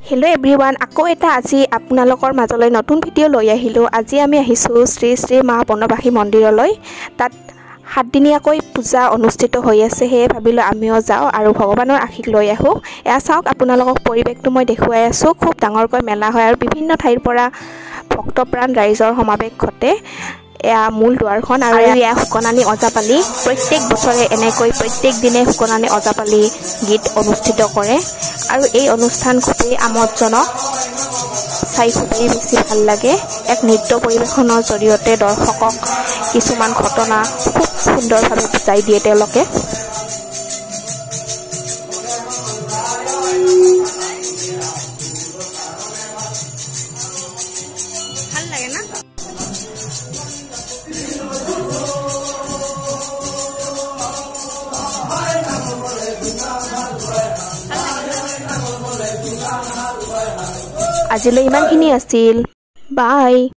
Hello everyone आको एटा আজি আপোনালোকৰ মাজলৈ নতুন ভিডিও লৈ আহিলো। আজি আমি আহিছো শ্ৰী শ্ৰী মা বনবাসী মন্দিৰলৈ। তাত 7 দিনীয়াকৈ পূজা অনুষ্ঠিত হৈ আছে, হে ভাবিলো আমিও যাও আৰু ভগৱানৰ আশীৰ্বাদ লৈ আহো। এয়া চাওক আপোনালোকক পৰিবেশটো মই দেখুৱাই আছো। খুব ডাঙৰকৈ মেলা হয় আৰু বিভিন্ন ঠাইৰ পৰা ভক্তপ্ৰাণ ৰাইজৰ সমাবেশ ঘটে। এয়া মূল দুৱাৰখন আৰু এয়া হুকনানী অজাপালি। প্ৰত্যেক বছৰে এনেকৈ প্ৰত্যেক দিনে হুকনানী অজাপালি গীত অনুষ্ঠিত কৰে আৰু এই অনুষ্ঠান খুবেই আমোদজনক, চাই খুবেই বেছি ভাল লাগে। এক নৃত্য পৰিৱেশনৰ জৰিয়তে দৰ্শকক কিছুমান ঘটনা খুব সুন্দৰভাৱে বুজাই দিয়ে তেওঁলোকে। ভাল লাগে না? আজিলৈ ইমানখিনি আছিল। বাই।